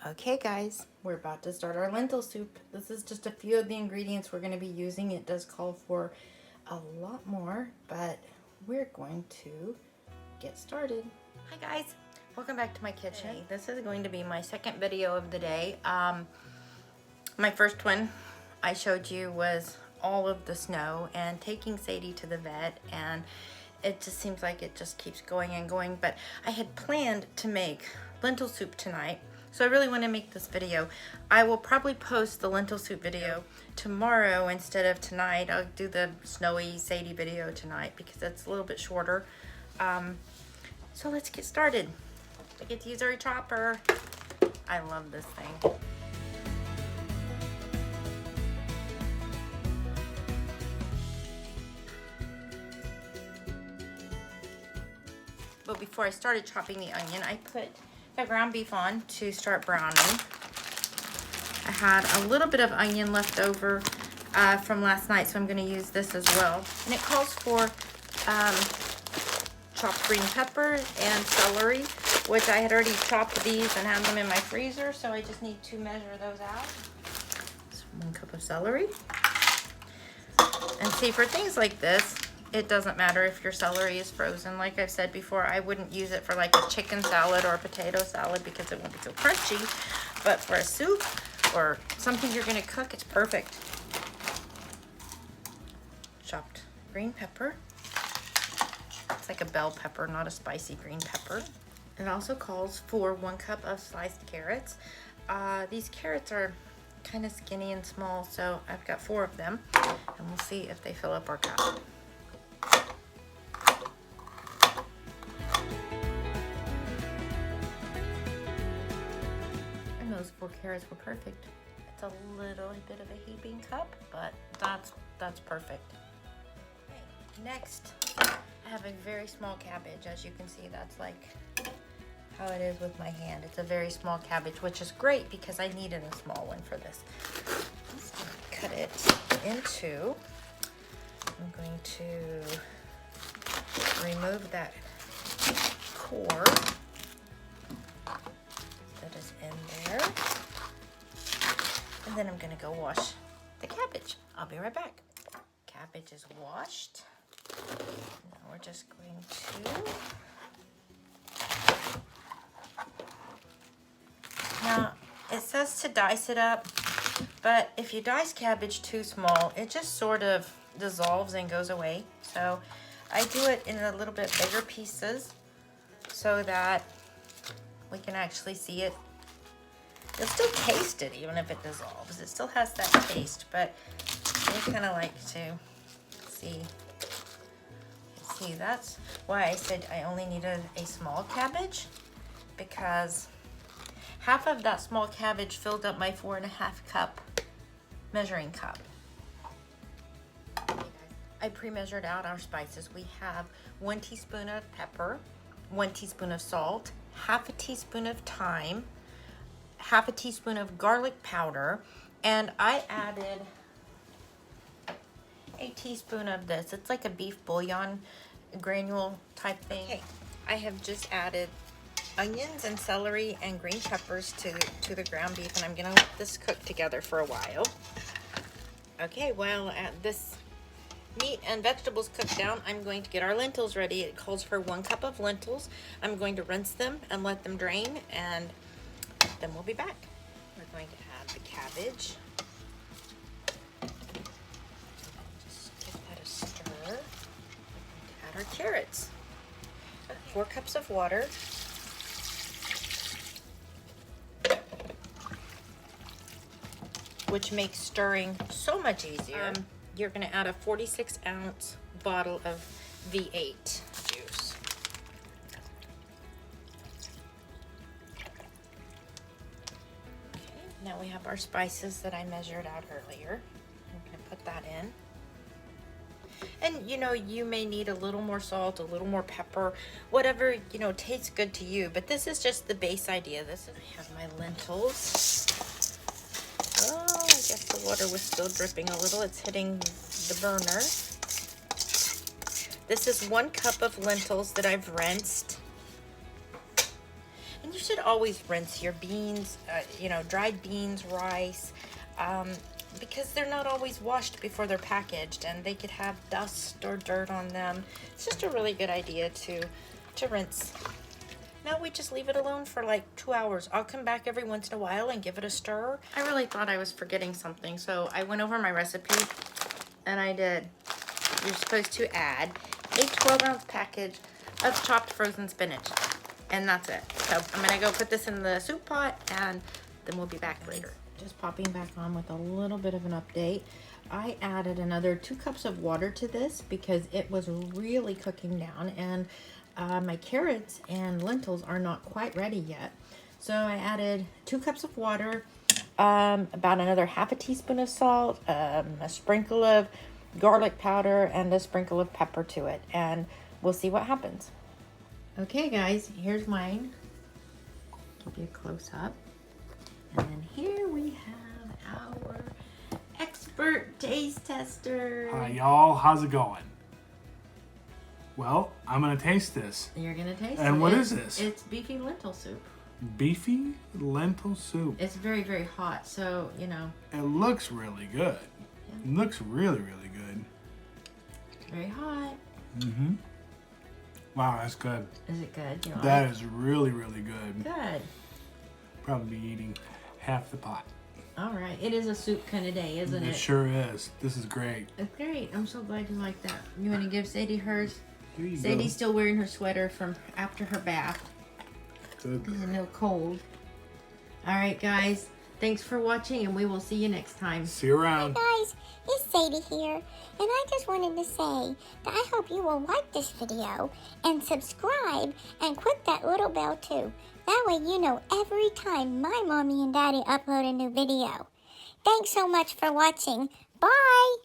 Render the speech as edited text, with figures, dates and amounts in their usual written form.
Okay guys, we're about to start our lentil soup. This is just a few of the ingredients we're going to be using. It does call for a lot more, but we're going to get started. Hi guys, welcome back to my kitchen. Hey, this is going to be my second video of the day. My first one I showed you was all of the snow and taking Sadie to the vet, and it just seems like it just keeps going and going, but I had planned to make lentil soup tonight. So I really want to make this video. I will probably post the lentil soup video tomorrow instead of tonight. I'll do the snowy Sadie video tonight because it's a little bit shorter. So let's get started. I get to use our chopper. I love this thing. But before I started chopping the onion, I put the ground beef on to start browning. I had a little bit of onion left over from last night, so I'm going to use this as well. And it calls for chopped green pepper and celery, which I had already chopped these and had them in my freezer, so I just need to measure those out. So 1 cup of celery. And see, for things like this, it doesn't matter if your celery is frozen. Like I've said before, I wouldn't use it for like a chicken salad or a potato salad because it won't be so crunchy. But for a soup or something you're going to cook, it's perfect. Chopped green pepper. It's like a bell pepper, not a spicy green pepper. It also calls for 1 cup of sliced carrots. These carrots are kind of skinny and small, so I've got 4 of them. And we'll see if they fill up our cup. Those 4 carrots were perfect. It's a little bit of a heaping cup, but that's perfect. Okay, next, I have a very small cabbage. As you can see, that's like how it is with my hand. It's a very small cabbage, which is great because I needed a small one for this. So cut it into. I'm going to remove that core that is in there, and then I'm gonna go wash the cabbage. I'll be right back. Cabbage is washed. Now we're just going to, now it says to dice it up, but if you dice cabbage too small, it just sort of dissolves and goes away. So I do it in a little bit bigger pieces so that we can actually see it. You'll still taste it even if it dissolves. It still has that taste, but I kind of like to see. See, that's why I said I only needed a small cabbage, because half of that small cabbage filled up my 4.5 cup measuring cup. I pre-measured out our spices. We have 1 teaspoon of pepper, 1 teaspoon of salt, half a teaspoon of thyme, half a teaspoon of garlic powder, and I added a teaspoon of this. It's like a beef bouillon granule type thing. Okay, I have just added onions and celery and green peppers to the ground beef, and I'm gonna let this cook together for a while. Okay, while this meat and vegetables cook down, I'm going to get our lentils ready. It calls for 1 cup of lentils. I'm going to rinse them and let them drain, and then we'll be back. We're going to add the cabbage. Just give that a stir. We're going to add our carrots. 4 cups of water. Which makes stirring so much easier. You're going to add a 46-ounce bottle of V8 juice. Okay, now we have our spices that I measured out earlier. I'm going to put that in. And you know, you may need a little more salt, a little more pepper, whatever, you know, tastes good to you. But this is just the base idea. I have my lentils. Oh, I guess the water was still dripping a little. It's hitting the burner. This is 1 cup of lentils that I've rinsed. And you should always rinse your beans, dried beans, rice, because they're not always washed before they're packaged, and they could have dust or dirt on them. It's just a really good idea to rinse. Now we just leave it alone for like 2 hours. I'll come back every once in a while and give it a stir. I really thought I was forgetting something, so I went over my recipe, and I did. You're supposed to add a 12-ounce package of chopped frozen spinach, and that's it. So I'm gonna go put this in the soup pot, and then we'll be back later. Just popping back on with a little bit of an update. I added another 2 cups of water to this because it was really cooking down, and my carrots and lentils are not quite ready yet. So I added 2 cups of water, about another half a teaspoon of salt, a sprinkle of garlic powder, and a sprinkle of pepper to it, and we'll see what happens. Okay guys, here's mine. Give you a close up. And then here we have our expert taste tester. Hi y'all, how's it going? Well, I'm gonna taste this. You're gonna taste it. And what is this? It's beefy lentil soup. Beefy lentil soup. It's very, very hot, so, It looks really good. It looks really, really good. It's very hot. Mm-hmm. Wow, that's good. Is it good? That is really, really good. Good. Probably be eating half the pot. All right. It is a soup kind of day, isn't it? It sure is. This is great. It's great. I'm so glad you like that. You want to give Sadie hers? Here you Sadie's still wearing her sweater from after her bath. Good. It's a little cold. All right, guys. Thanks for watching, and we will see you next time. See you around. Hi guys, it's Sadie here, and I just wanted to say that I hope you will like this video and subscribe and click that little bell too. That way you know every time my mommy and daddy upload a new video. Thanks so much for watching. Bye!